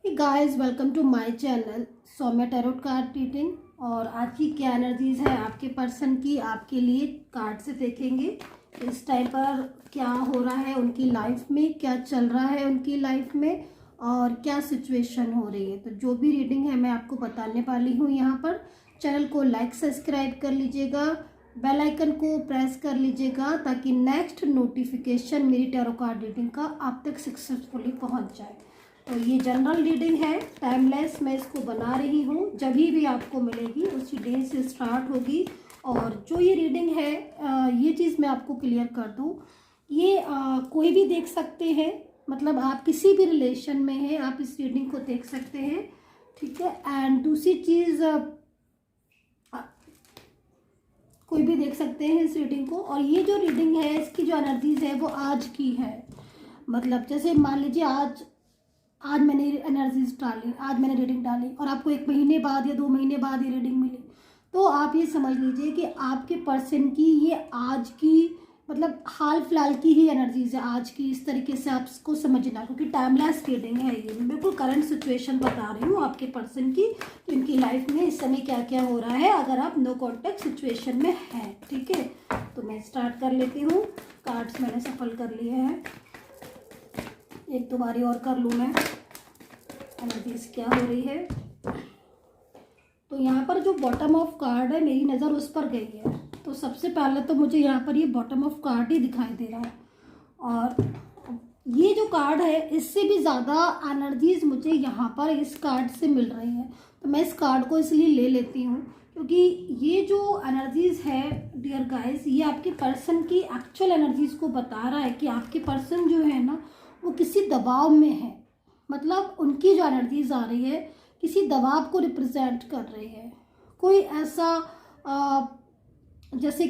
Guys welcome to my channel Saumya tarot card reading. और आज की क्या एनर्जीज है आपके पर्सन की आपके लिए कार्ड से देखेंगे। इस टाइम पर क्या हो रहा है उनकी लाइफ में, क्या चल रहा है उनकी लाइफ में और क्या सिचुएशन हो रही है। तो जो भी रीडिंग है मैं आपको बताने वाली हूँ। यहाँ पर चैनल को लाइक सब्सक्राइब कर लीजिएगा, बेल आइकन को प्रेस कर लीजिएगा ताकि नेक्स्ट नोटिफिकेशन मेरी टैरो कार्ड रीडिंग का आप तक सक्सेसफुली पहुँच जाए। तो ये जनरल रीडिंग है, टाइमलेस मैं इसको बना रही हूँ, जब भी आपको मिलेगी उसी डे से स्टार्ट होगी। और जो ये रीडिंग है ये चीज़ मैं आपको क्लियर कर दूँ, ये कोई भी देख सकते हैं, मतलब आप किसी भी रिलेशन में हैं आप इस रीडिंग को देख सकते हैं, ठीक है। एंड दूसरी चीज़ कोई भी देख सकते हैं इस रीडिंग को। और ये जो रीडिंग है इसकी जो एनर्जीज है वो आज की है, मतलब जैसे मान लीजिए आज मैंने एनर्जीज डाली, आज मैंने रीडिंग डाली और आपको 1 महीने बाद या 2 महीने बाद ये रीडिंग मिली, तो आप ये समझ लीजिए कि आपके पर्सन की ये आज की, मतलब हाल फिलहाल की ही एनर्जीज है आज की। इस तरीके से आप इसको समझना, क्योंकि टाइमलेस रीडिंग है ये, मैं बिल्कुल करंट सिचुएशन बता रही हूँ आपके पर्सन की, इनकी लाइफ में इस समय क्या क्या हो रहा है अगर आप नो कॉन्टेक्ट सिचुएशन में हैं, ठीक है। तो मैं स्टार्ट कर लेती हूँ। कार्ड्स मैंने सफल कर लिए हैं, एक दो बारी और कर लूँ मैं, एनर्जीज क्या हो रही है। तो यहाँ पर जो बॉटम ऑफ कार्ड है मेरी नज़र उस पर गई है, तो सबसे पहले तो मुझे यहाँ पर ये बॉटम ऑफ कार्ड ही दिखाई दे रहा है। और ये जो कार्ड है इससे भी ज़्यादा एनर्जीज मुझे यहाँ पर इस कार्ड से मिल रही है, तो मैं इस कार्ड को इसलिए ले लेती हूँ क्योंकि ये जो एनर्जीज है डियर गाइस, ये आपके पर्सन की एक्चुअल एनर्जीज को बता रहा है कि आपके पर्सन जो है ना वो किसी दबाव में है, मतलब उनकी जो एनर्जीज आ रही है किसी दबाव को रिप्रेजेंट कर रही है। कोई ऐसा जैसे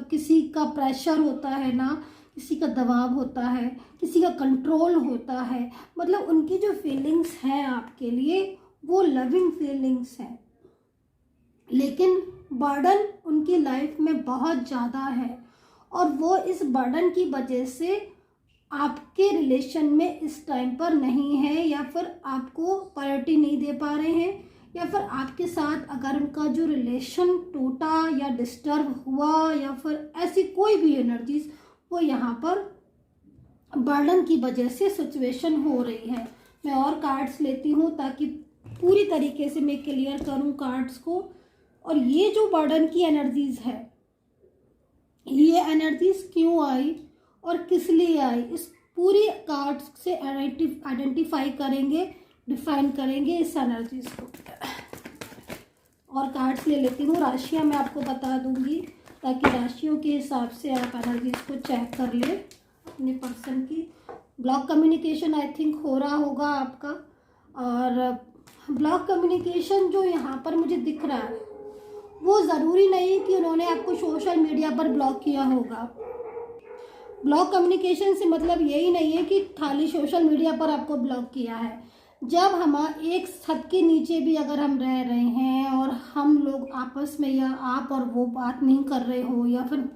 किसी का प्रेशर होता है ना, किसी का दबाव होता है, किसी का कंट्रोल होता है, मतलब उनकी जो फीलिंग्स हैं आपके लिए वो लविंग फीलिंग्स हैं, लेकिन बर्डन उनकी लाइफ में बहुत ज़्यादा है और वो इस बर्डन की वजह से आपके रिलेशन में इस टाइम पर नहीं है, या फिर आपको प्रायोरिटी नहीं दे पा रहे हैं, या फिर आपके साथ अगर उनका जो रिलेशन टूटा या डिस्टर्ब हुआ या फिर ऐसी कोई भी एनर्जीज वो यहाँ पर बर्डन की वजह से सिचुएशन हो रही है। मैं और कार्ड्स लेती हूँ ताकि पूरी तरीके से मैं क्लियर करूँ कार्ड्स को। और ये जो बर्डन की एनर्जीज है, ये एनर्जीज क्यों आई और किस लिए आई, इस पूरी कार्ड्स से आइडेंटिफाई करेंगे, डिफाइन करेंगे इस एनर्जीज को। और कार्ड्स ले लेती हूँ, राशियाँ मैं आपको बता दूंगी ताकि राशियों के हिसाब से आप एनर्जीज को चेक कर ले अपने पर्सन की। ब्लॉक कम्युनिकेशन आई थिंक हो रहा होगा आपका, और ब्लॉक कम्युनिकेशन जो यहाँ पर मुझे दिख रहा है वो ज़रूरी नहीं कि उन्होंने आपको सोशल मीडिया पर ब्लॉक किया होगा। ब्लॉक कम्युनिकेशन से मतलब यही नहीं है कि खाली सोशल मीडिया पर आपको ब्लॉक किया है। जब हम एक छत के नीचे भी अगर हम रह रहे हैं और हम लोग आपस में, या आप और वो बात नहीं कर रहे हो, या फिर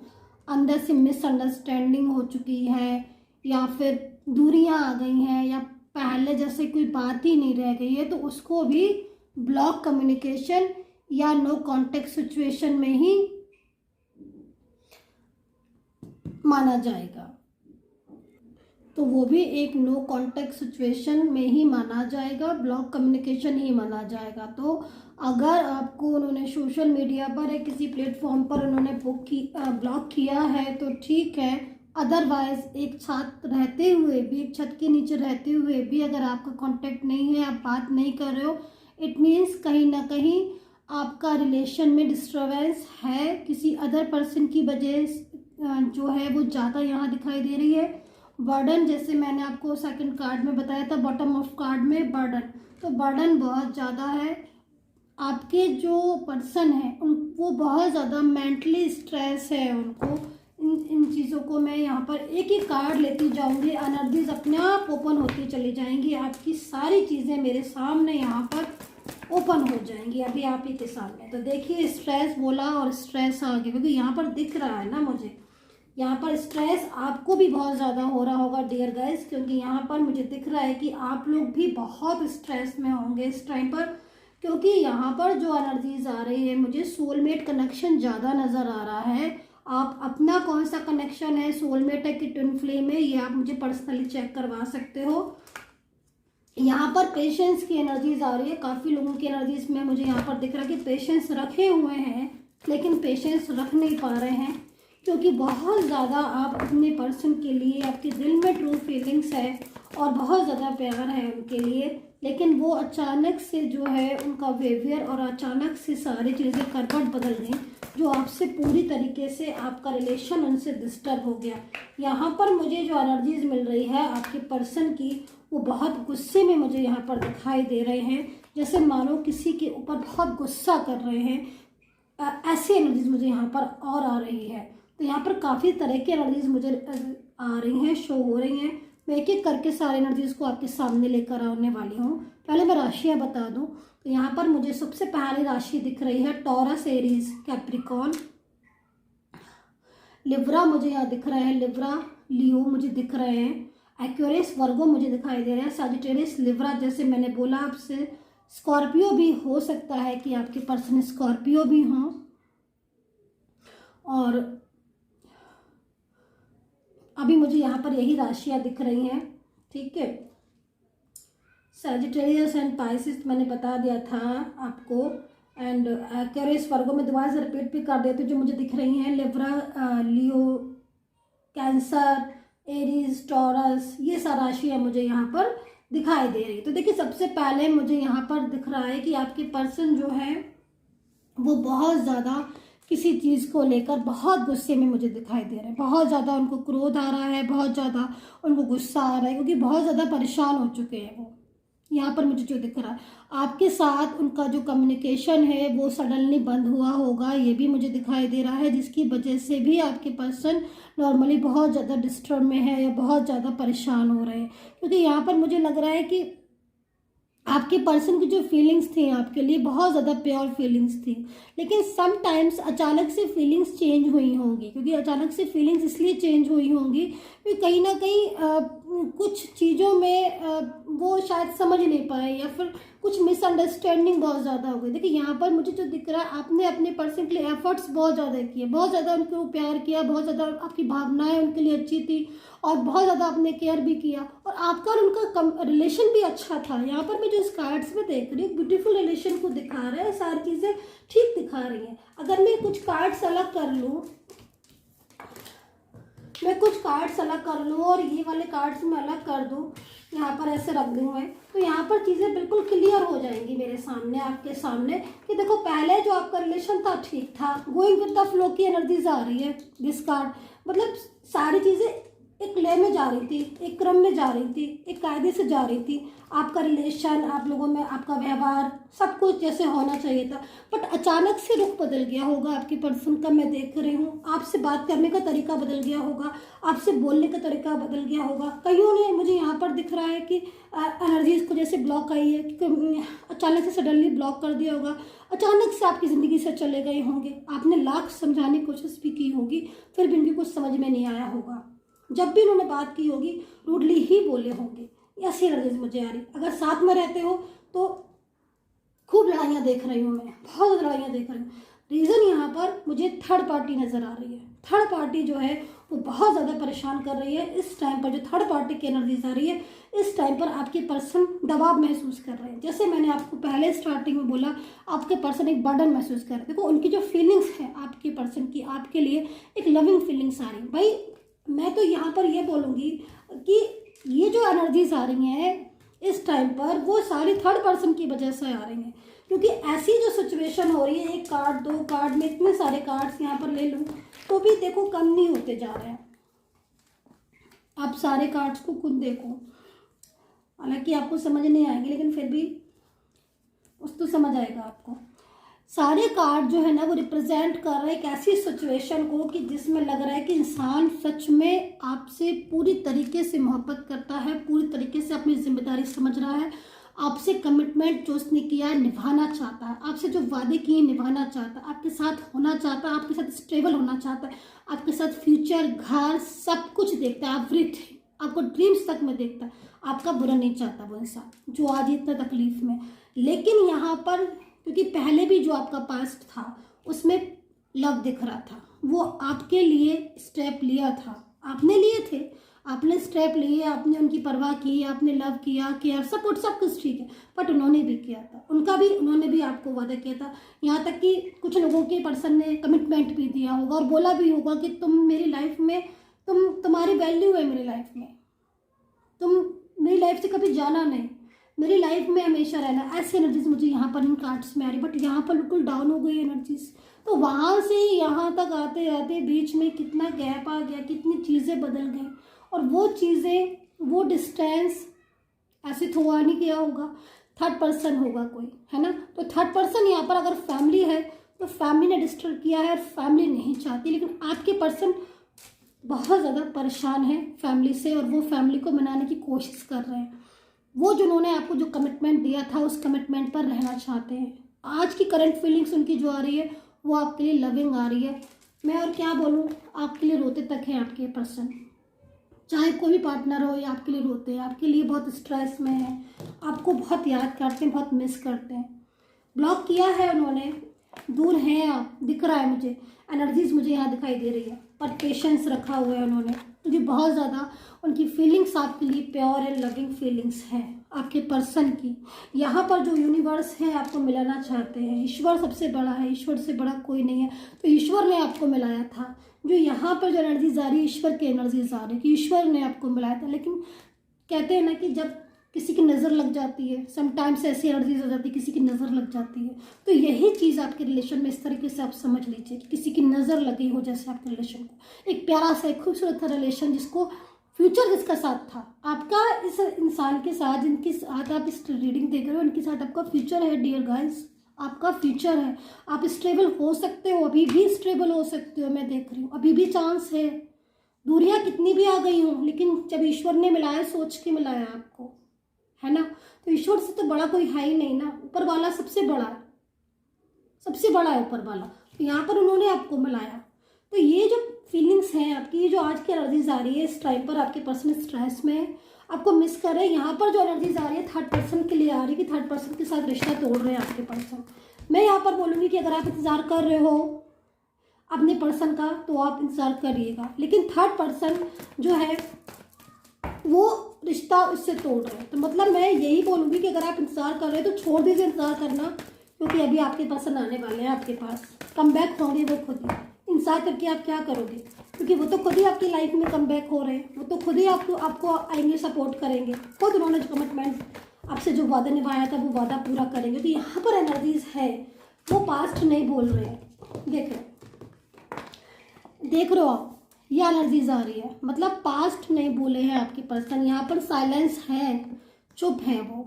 अंदर से मिसअंडरस्टैंडिंग हो चुकी है, या फिर दूरियां आ गई हैं, या पहले जैसे कोई बात ही नहीं रह गई है, तो उसको भी ब्लॉक कम्युनिकेशन या नो कॉन्टेक्ट सिचुएशन में ही माना जाएगा। तो वो भी एक नो कॉन्टेक्ट सिचुएशन में ही माना जाएगा, ब्लॉक कम्युनिकेशन ही माना जाएगा। तो अगर आपको उन्होंने सोशल मीडिया पर या किसी प्लेटफॉर्म पर उन्होंने ब्लॉक किया है तो ठीक है, अदरवाइज एक छत रहते हुए भी, एक छत के नीचे रहते हुए भी अगर आपका कांटेक्ट नहीं है, आप बात नहीं कर रहे हो, इट मीन्स कहीं ना कहीं आपका रिलेशन में डिस्टर्बेंस है, किसी अदर पर्सन की वजह जो है वो ज़्यादा यहाँ दिखाई दे रही है। बर्डन, जैसे मैंने आपको सेकंड कार्ड में बताया था बॉटम ऑफ कार्ड में बर्डन, तो बर्डन बहुत ज़्यादा है। आपके जो पर्सन है वो बहुत ज़्यादा मेंटली स्ट्रेस है उनको। इन चीज़ों को मैं यहाँ पर एक एक कार्ड लेती जाऊँगी, एनर्जीज अपने आप ओपन होती चली जाएंगी, आपकी सारी चीज़ें मेरे सामने यहाँ पर ओपन हो जाएंगी अभी आप ही के सामने। तो देखिए स्ट्रेस बोला और स्ट्रेस आ गया, क्योंकि यहाँ पर दिख रहा है ना मुझे यहाँ पर स्ट्रेस आपको भी बहुत ज़्यादा हो रहा होगा डियर गाइस, क्योंकि यहाँ पर मुझे दिख रहा है कि आप लोग भी बहुत स्ट्रेस में होंगे इस टाइम पर, क्योंकि यहाँ पर जो एनर्जीज आ रही है मुझे सोलमेट कनेक्शन ज़्यादा नज़र आ रहा है। आप अपना कौन सा कनेक्शन है, सोलमेट है कि ट्विन फ्लेम है, ये आप मुझे पर्सनली चेक करवा सकते हो। यहाँ पर पेशेंस की एनर्जीज आ रही है, काफ़ी लोगों की एनर्जीज में मुझे यहाँ पर दिख रहा है कि पेशेंस रखे हुए हैं लेकिन पेशेंस रख नहीं पा रहे हैं, क्योंकि बहुत ज़्यादा आप अपने पर्सन के लिए, आपके दिल में ट्रू फीलिंग्स है और बहुत ज़्यादा प्यार है उनके लिए, लेकिन वो अचानक से जो है उनका बिहेवियर और अचानक से सारी चीज़ें करवट बदल गई, जो आपसे पूरी तरीके से आपका रिलेशन उनसे डिस्टर्ब हो गया। यहाँ पर मुझे जो एनर्जीज मिल रही है आपके पर्सन की, वो बहुत गुस्से में मुझे यहाँ पर दिखाई दे रहे हैं, जैसे मानो किसी के ऊपर बहुत गुस्सा कर रहे हैं। ऐसी एनर्जीज मुझे यहाँ पर और आ रही है। तो यहाँ पर काफ़ी तरह की एनर्जीज मुझे आ रही हैं, शो हो रही हैं। मैं एक एक करके सारे एनर्जीज को आपके सामने लेकर आने वाली हूँ। पहले मैं राशियाँ बता दूँ तो यहाँ पर मुझे सबसे पहली राशि दिख रही है टॉरस, एरीज, कैप्रिकॉन, लिब्रा मुझे यहाँ दिख रहा है, लिब्रा, लियो मुझे दिख रहे हैं, एक्वेरियस, वर्गो मुझे दिखाई दे रहा है, सजिटेरियस, लिब्रा, जैसे मैंने बोला आपसे, स्कॉर्पियो भी हो सकता है कि आपके पर्सन स्कॉर्पियो भी हों, और अभी मुझे यहाँ पर यही राशियाँ दिख रही हैं। ठीक है, सजिटेरियस एंड पाइसिस मैंने बता दिया था आपको, एंड एक्वेरियस, वर्गो में दोबारा से रिपीट भी कर देती हूँ जो मुझे दिख रही हैं, लिब्रा, लियो, कैंसर, एरीज, टॉरस, ये सारी राशियाँ मुझे यहाँ पर दिखाई दे रही। तो देखिए सबसे पहले मुझे यहाँ पर दिख रहा है कि आपके पर्सन जो है वो बहुत ज़्यादा किसी चीज़ को लेकर बहुत गुस्से में मुझे दिखाई दे रहा है, बहुत ज़्यादा उनको क्रोध आ रहा है, बहुत ज़्यादा उनको गुस्सा आ रहा है, क्योंकि बहुत ज़्यादा परेशान हो चुके हैं वो। यहाँ पर मुझे जो दिख रहा है आपके साथ उनका जो कम्युनिकेशन है वो सडनली बंद हुआ होगा, ये भी मुझे दिखाई दे रहा है, जिसकी वजह से भी आपके पर्सन नॉर्मली बहुत ज़्यादा डिस्टर्ब में है या बहुत ज़्यादा परेशान हो रहे हैं। क्योंकि यहाँ पर मुझे लग रहा है कि आपके पर्सन की जो फीलिंग्स थी आपके लिए बहुत ज़्यादा प्योर फीलिंग्स थी, लेकिन समटाइम्स अचानक से फीलिंग्स चेंज हुई होंगी। क्योंकि अचानक से फीलिंग्स इसलिए चेंज हुई होंगी कि कहीं ना कहीं कुछ चीज़ों में वो शायद समझ नहीं पाए या फिर कुछ मिसअंडरस्टैंडिंग बहुत ज़्यादा हो गई। देखिए यहाँ पर मुझे जो दिख रहा है आपने अपने पर्सन के लिए एफर्ट्स बहुत ज़्यादा किए, बहुत ज़्यादा उनके ऊपर प्यार किया, बहुत ज़्यादा आपकी भावनाएं उनके लिए अच्छी थी और बहुत ज़्यादा आपने केयर भी किया, और आपका और उनका रिलेशन भी अच्छा था। यहाँ पर मैं जो इस कार्ड्स में देख रही हूँ ब्यूटीफुल रिलेशन को दिखा रहा है, सारी चीज़ें ठीक दिखा रही हैं। अगर मैं कुछ कार्ड्स अलग कर लूँ, मैं कुछ कार्ड्स अलग कर लूँ और ये वाले कार्ड्स मैं अलग कर दूँ, यहाँ पर ऐसे रख दूँ मैं, तो यहाँ पर चीज़ें बिल्कुल क्लियर हो जाएंगी मेरे सामने, आपके सामने, कि देखो पहले जो आपका रिलेशन था ठीक था, गोइंग विद द फ्लो की एनर्जीज आ रही है। दिस कार्ड मतलब सारी चीज़ें एक ले में जा रही थी, एक क्रम में जा रही थी, एक कायदे से जा रही थी। आपका रिलेशन, आप लोगों में आपका व्यवहार, सब कुछ जैसे होना चाहिए था, बट अचानक से रुख बदल गया होगा आपके पर्सन का। मैं देख रही हूँ आपसे बात करने का तरीका बदल गया होगा, आपसे बोलने का तरीका बदल गया होगा। कईयों ने मुझे यहाँ पर दिख रहा है कि एनर्जीज को जैसे ब्लॉक आई है, कि अचानक से सडनली ब्लॉक कर दिया होगा, अचानक से आपकी ज़िंदगी से चले गए होंगे। आपने लाख समझाने की कोशिश भी की होगी, फिर भी उनकी कुछ समझ में नहीं आया होगा। जब भी उन्होंने बात की होगी रूडली ही बोले होंगे। ऐसी एनर्जीज मुझे आ रही। अगर साथ में रहते हो तो खूब लड़ाइयाँ देख रही हूँ मैं, बहुत ज़्यादा लड़ाइयाँ देख रही हूँ। रीज़न यहाँ पर मुझे थर्ड पार्टी नज़र आ रही है। थर्ड पार्टी जो है वो बहुत ज़्यादा परेशान कर रही है इस टाइम पर। जो थर्ड पार्टी की एनर्जीज आ रही है इस टाइम पर, आपके पर्सन दबाव महसूस कर रहे हैं। जैसे मैंने आपको पहले स्टार्टिंग में बोला, आपके पर्सन एक बर्डन महसूस कर रहे हैं। देखो उनकी जो फीलिंग्स है आपके पर्सन की, आपके लिए एक लविंग फीलिंग्स आ रही है। भाई मैं तो यहाँ पर ये बोलूँगी कि ये जो एनर्जीज आ रही हैं इस टाइम पर, वो सारी थर्ड पर्सन की वजह से आ रही हैं। क्योंकि ऐसी जो सिचुएशन हो रही है, एक कार्ड, दो कार्ड में इतने सारे कार्ड्स यहाँ पर ले लूँ तो भी देखो कम नहीं होते जा रहे हैं। आप सारे कार्ड्स को खुद देखो, हालांकि आपको समझ नहीं आएंगे लेकिन फिर भी उस तो समझ आएगा आपको। सारे कार्ड जो है ना वो रिप्रेजेंट कर रहे हैं एक ऐसी सिचुएशन को कि जिसमें लग रहा है कि इंसान सच में आपसे पूरी तरीके से मोहब्बत करता है, पूरी तरीके से अपनी जिम्मेदारी समझ रहा है, आपसे कमिटमेंट जो उसने किया है निभाना चाहता है, आपसे जो वादे किए निभाना चाहता है, आपके साथ होना चाहता है, आपके साथ स्टेबल होना चाहता है, आपके साथ फ्यूचर, घर, सब कुछ देखता है, एवरीथिंग, आपको ड्रीम्स तक में देखता है। आपका बुरा नहीं चाहता वो इंसान जो आज इतना तकलीफ में। लेकिन यहाँ पर क्योंकि पहले भी जो आपका पास्ट था उसमें लव दिख रहा था, वो आपके लिए स्टेप लिया था, आपने लिए थे, आपने स्टेप लिए, आपने उनकी परवाह की, आपने लव किया, केयर, सपोर्ट, सब कुछ ठीक है, बट उन्होंने भी किया था, उन्होंने भी आपको वादा किया था। यहाँ तक कि कुछ लोगों के पर्सन ने कमिटमेंट भी दिया होगा और बोला भी होगा कि तुम मेरी लाइफ में, तुम्हारी वैल्यू है मेरी लाइफ में, तुम मेरी लाइफ से कभी जाना नहीं, मेरी लाइफ में हमेशा रहना। ऐसी एनर्जीज मुझे यहाँ पर इन कार्ड्स में आ रही, बट यहाँ पर बिल्कुल डाउन हो गई एनर्जीज। तो वहाँ से यहाँ तक आते आते बीच में कितना गैप आ गया, कितनी चीज़ें बदल गई, और वो चीज़ें, वो डिस्टेंस ऐसे थोड़ा नहीं किया होगा, थर्ड पर्सन होगा कोई, है ना। तो थर्ड पर्सन यहाँ पर अगर फैमिली है तो फैमिली ने डिस्टर्ब किया है, फैमिली नहीं चाहती, लेकिन आपके पर्सन बहुत ज़्यादा परेशान है फैमिली से, और वो फैमिली को मनाने की कोशिश कर रहे हैं। वो जिन्होंने आपको जो कमिटमेंट दिया था उस कमिटमेंट पर रहना चाहते हैं। आज की करंट फीलिंग्स उनकी जो आ रही है वो आपके लिए लविंग आ रही है। मैं और क्या बोलूँ, आपके लिए रोते तक हैं आपके पर्सन, चाहे कोई भी पार्टनर हो, या आपके लिए रोते हैं, आपके लिए बहुत स्ट्रेस में है, आपको बहुत याद करते हैं, बहुत मिस करते हैं। ब्लॉक किया है उन्होंने, दूर हैं आप, दिख रहा है मुझे, एनर्जीज मुझे यहाँ दिखाई दे रही है, पर पेशेंस रखा हुआ है उन्होंने, क्योंकि बहुत ज़्यादा उनकी फीलिंग्स आपके लिए प्योर एंड लविंग फीलिंग्स हैं आपके पर्सन की। यहाँ पर जो यूनिवर्स है आपको मिलाना चाहते हैं, ईश्वर सबसे बड़ा है, ईश्वर से बड़ा कोई नहीं है, तो ईश्वर ने आपको मिलाया था। जो यहाँ पर जो एनर्जीज आ रही है, ईश्वर की एनर्जीज आ रही है कि ईश्वर ने आपको मिलाया था। लेकिन कहते हैं ना कि जब किसी की नज़र लग जाती है, समटाइम्स ऐसी एनर्जीज हो जाती है, किसी की नज़र लग जाती है, तो यही चीज़ आपके रिलेशन में इस तरीके से आप समझ लीजिए कि किसी की नज़र लगी हो जैसे आपके रिलेशन को। एक प्यारा सा, एक खूबसूरत था रिलेशन, जिसको फ्यूचर जिसका साथ था आपका, इस इंसान के साथ जिनके साथ आप इस रीडिंग देख रहे हो, उनके साथ आपका फ्यूचर है डियर गाइस, आपका फ्यूचर है। आप स्टेबल हो सकते हो, अभी भी स्टेबल हो सकते हो, मैं देख रही हूँ अभी भी चांस है। दूरियां कितनी भी आ गई हों, लेकिन जब ईश्वर ने मिलाया, सोच के मिलाया आपको, है ना। तो ईश्वर से तो बड़ा कोई है ही नहीं ना, ऊपर वाला सबसे बड़ा है, सबसे बड़ा है ऊपर वाला। तो यहाँ पर उन्होंने आपको मिलाया। तो ये जो फीलिंग्स हैं आपकी, ये जो आज की एनर्जीज आ रही है, इस टाइम पर आपके पर्सन स्ट्रेस में आपको मिस कर रहे हैं। यहाँ पर जो एनर्जीज आ रही है थर्ड पर्सन के लिए आ रही है कि थर्ड पर्सन के साथ रिश्ता तोड़ रहे हैं आपके पर्सन। मैं यहाँ पर बोलूँगी कि अगर आप इंतज़ार कर रहे हो अपने पर्सन का तो आप इंतज़ार करिएगा, लेकिन थर्ड पर्सन जो है वो रिश्ता उससे तोड़ रहे हैं। तो मतलब मैं यही बोलूँगी कि अगर आप इंतज़ार कर रहे हो तो छोड़ दीजिए इंतज़ार करना, क्योंकि अभी आपके पर्सन आने वाले हैं आपके पास, कम बैक होंगे वो खुद ही। इंतज़ार करके आप क्या करोगे, क्योंकि वो तो खुद ही आपकी लाइफ में कम बैक हो रहे हैं, वो तो खुद ही आपको आएंगे, सपोर्ट करेंगे, खुद उन्होंने जो कमिटमेंट आपसे जो वादा निभाया था वो वादा पूरा करेंगे। तो यहाँ पर एनर्जीज है, वो पास्ट नहीं बोल रहे हैं। देख रहे हो आप, ये एनर्जीज आ रही है, मतलब पास्ट नहीं बोले हैं आपके पर्सन, यहाँ पर साइलेंस है, चुप है वो,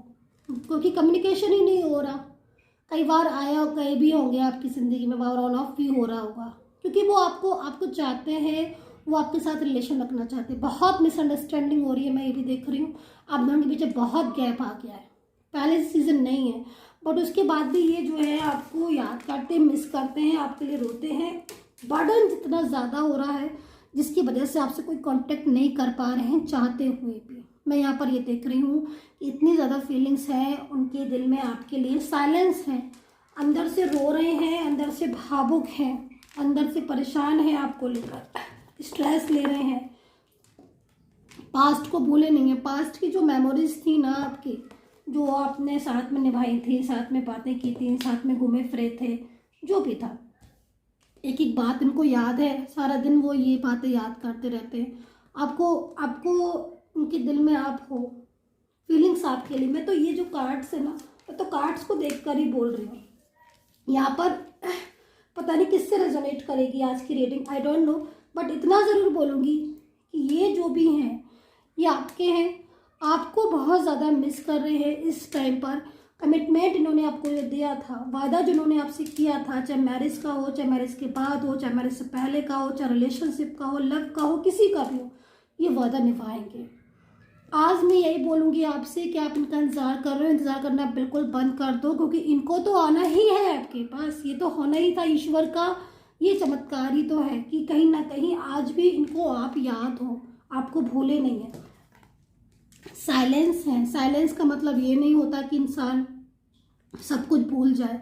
क्योंकि कम्युनिकेशन ही नहीं हो रहा। कई बार आया और गए भी होंगे आपकी ज़िंदगी में, बार ऑन ऑफ भी हो रहा होगा, क्योंकि वो आपको चाहते हैं, वो आपके साथ रिलेशन रखना चाहते हैं। बहुत मिसअंडरस्टैंडिंग हो रही है, मैं ये भी देख रही हूँ, आप दोनों के पीछे बहुत गैप आ गया है, पहले सीजन नहीं है, बट उसके बाद भी ये जो है आपको याद करते हैं, मिस करते हैं, आपके लिए रोते हैं। बर्डन जितना ज़्यादा हो रहा है जिसकी वजह से आपसे कोई कांटेक्ट नहीं कर पा रहे हैं चाहते हुए भी। मैं यहाँ पर ये देख रही हूँ कि इतनी ज़्यादा फीलिंग्स है उनके दिल में आपके लिए, साइलेंस है, अंदर से रो रहे हैं, अंदर से भावुक हैं, अंदर से परेशान है आपको लेकर, स्ट्रेस ले रहे हैं, पास्ट को भूले नहीं है। पास्ट की जो मेमोरीज थी ना आपकी, जो आपने साथ में निभाई थी, साथ में बातें की थी, साथ में घूमे फिरे थे, जो भी था, एक एक बात इनको याद है, सारा दिन वो ये बातें याद करते रहते हैं। आपको उनके दिल में आप हो, फीलिंग्स आपके लिए। मैं तो ये जो कार्ड्स है ना, मैं तो कार्ड्स को देखकर ही बोल रही हूँ। यहाँ पर पता नहीं किससे रेजोनेट करेगी आज की reading, I don't know, but इतना ज़रूर बोलूँगी कि ये जो भी हैं ये आपके हैं, आपको बहुत ज़्यादा मिस कर रहे हैं इस टाइम पर। कमिटमेंट इन्होंने आपको जो दिया था, वादा जिन्होंने आपसे किया था, चाहे मैरिज का हो, चाहे मैरिज के बाद हो, चाहे मैरिज से पहले का हो, चाहे रिलेशनशिप का हो, लव का हो, किसी का भी हो, ये वादा निभाएंगे। आज मैं यही बोलूँगी आपसे कि आप इनका इंतज़ार कर रहे हो, इंतज़ार करना बिल्कुल बंद कर दो, क्योंकि इनको तो आना ही है आपके पास। ये तो होना ही था, ईश्वर का ये चमत्कार ही तो है कि कहीं ना कहीं आज भी इनको आप याद हो, आपको भूले नहीं है। साइलेंस है, साइलेंस का मतलब ये नहीं होता कि इंसान सब कुछ भूल जाए।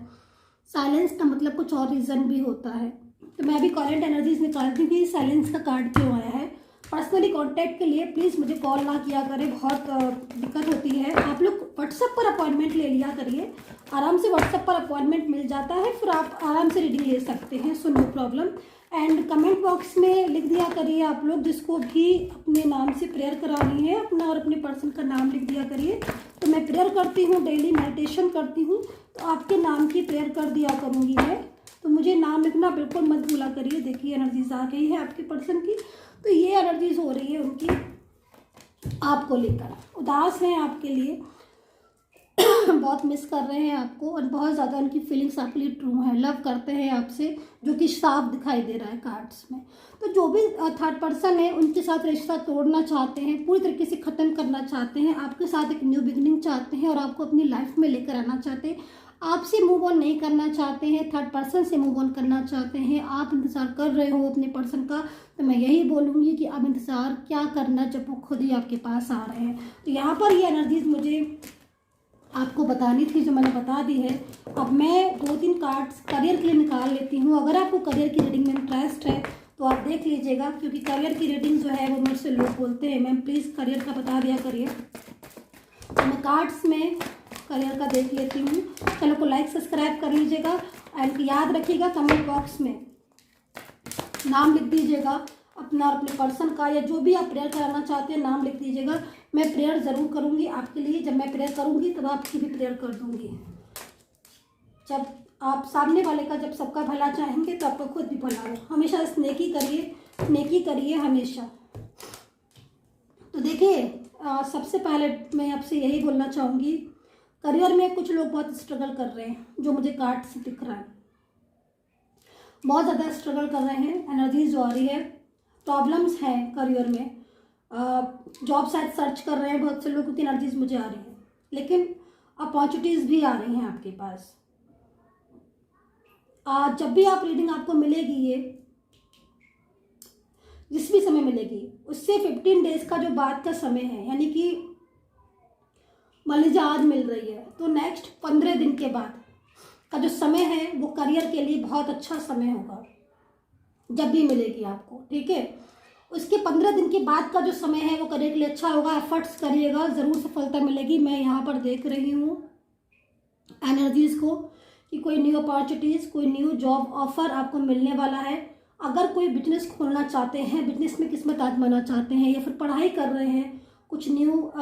साइलेंस का मतलब कुछ और रीज़न भी होता है। तो मैं अभी कॉलेंट एनर्जीज निकालती हूँ कि साइलेंस का कार्ड क्यों आया है। पर्सनली कांटेक्ट के लिए प्लीज़ मुझे कॉल ना किया करें, बहुत दिक्कत होती है। आप लोग व्हाट्सएप पर अपॉइंटमेंट ले लिया करिए, आराम से व्हाट्सएप पर अपॉइंटमेंट मिल जाता है, फिर आप आराम से रीडिंग ले सकते हैं, so no problem. And comment box में लिख दिया करिए आप लोग जिसको भी अपने नाम से प्रेयर करानी है, अपना और अपने पर्सन का नाम लिख दिया करिए। तो मैं प्रेयर करती हूँ, डेली मेडिटेशन करती हूँ, तो आपके नाम की प्रेयर कर दिया करूँगी मैं। तो मुझे नाम लिखना बिल्कुल मत भूला करिए। देखिए एनर्जीज आ गई है आपके पर्सन की, तो ये एनर्जीज हो रही है उनकी आपको लेकर, उदास हैं आपके लिए बहुत मिस कर रहे हैं आपको, और बहुत ज़्यादा उनकी फीलिंग्स आपके लिए ट्रू है, लव करते हैं आपसे, जो कि साफ दिखाई दे रहा है कार्ड्स में। तो जो भी थर्ड पर्सन है उनके साथ रिश्ता तोड़ना चाहते हैं, पूरी तरीके से ख़त्म करना चाहते हैं, आपके साथ एक न्यू बिगिनिंग चाहते हैं और आपको अपनी लाइफ में लेकर आना चाहते हैं। आपसे मूव ऑन नहीं करना चाहते हैं, थर्ड पर्सन से मूव ऑन करना चाहते हैं। आप इंतज़ार कर रहे हो अपने पर्सन का, तो मैं यही बोलूँगी कि अब इंतज़ार क्या करना जब वो खुद ही आपके पास आ रहे हैं। तो यहाँ पर ये एनर्जीज मुझे आपको बतानी थी, जो मैंने बता दी है। अब मैं 2-3 कार्ड्स करियर के लिए निकाल लेती हूँ। अगर आपको करियर की रीडिंग में इंटरेस्ट है तो आप देख लीजिएगा, क्योंकि करियर की रीडिंग जो है वो मुझसे लोग बोलते हैं मैम प्लीज़ करियर का बता दिया करिए। तो मैं कार्ड्स में करियर का देख लेती हूँ। चैनल को लाइक सब्सक्राइब कर लीजिएगा, एंड याद रखिएगा कमेंट बॉक्स में नाम लिख दीजिएगा अपना और अपने पर्सन का, या जो भी आप प्रेयर कराना चाहते हैं नाम लिख दीजिएगा। मैं प्रेयर ज़रूर करूँगी आपके लिए, जब मैं प्रेयर करूँगी तब आपकी भी प्रेयर कर दूँगी। जब आप सामने वाले का जब सबका भला चाहेंगे तो आपको खुद भी भला हो। हमेशा नेकी करिए, नेकी करिए हमेशा। तो देखिए सबसे पहले मैं आपसे यही बोलना चाहूँगी, करियर में कुछ लोग बहुत स्ट्रगल कर रहे हैं, जो मुझे कार्ड से दिख रहा है, बहुत ज़्यादा स्ट्रगल कर रहे हैं। एनर्जीज जो आ रही है, प्रॉब्लम्स हैं करियर में, जॉब शायद सर्च कर रहे हैं बहुत से लोग, की एनर्जीज मुझे आ रही है, लेकिन अपॉर्चुनिटीज़ भी आ रही हैं आपके पास। जब भी आप रीडिंग आपको मिलेगी, ये जिस भी समय मिलेगी उससे 15 डेज का जो बाद का समय है, यानी कि मान लीजिए आज मिल रही है तो नेक्स्ट 15 दिन के बाद का जो समय है वो करियर के लिए बहुत अच्छा समय होगा, जब भी मिलेगी आपको, ठीक है। उसके 15 दिन के बाद का जो समय है वो करियर के लिए अच्छा होगा। एफर्ट्स करिएगा, ज़रूर सफलता मिलेगी। मैं यहाँ पर देख रही हूँ एनर्जीज़ को कि कोई न्यू अपॉर्चुनिटीज़, कोई न्यू जॉब ऑफर आपको मिलने वाला है। अगर कोई बिजनेस खोलना चाहते हैं, बिजनेस में किस्मत आजमाना चाहते हैं, या फिर पढ़ाई कर रहे हैं, कुछ न्यू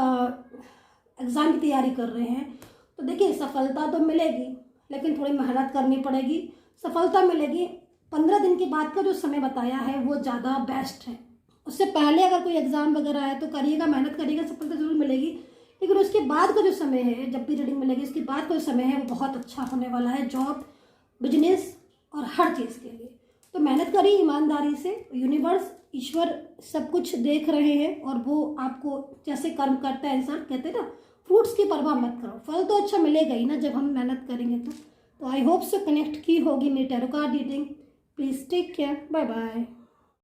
एग्ज़ाम की तैयारी कर रहे हैं, तो देखिए सफलता तो मिलेगी, लेकिन थोड़ी मेहनत करनी पड़ेगी। सफलता मिलेगी। 15 दिन के बाद का जो समय बताया है वो ज़्यादा बेस्ट है। उससे पहले अगर कोई एग्ज़ाम वगैरह है तो करिएगा, मेहनत करिएगा, सफलता जरूर मिलेगी। लेकिन उसके बाद का जो समय है, जब भी रीडिंग मिलेगी उसके बाद का जो समय है वो बहुत अच्छा होने वाला है, जॉब, बिजनेस और हर चीज़ के लिए। तो मेहनत करिए ईमानदारी से। यूनिवर्स, ईश्वर सब कुछ देख रहे हैं, और वो आपको जैसे कर्म करता है इंसान, कहते हैं ना, फ्रूट्स की परवाह मत करो, फल तो अच्छा मिलेगा ही ना जब हम मेहनत करेंगे तो। आई होप से कनेक्ट की होगी मेरी tarot card reading. Please take care, bye bye.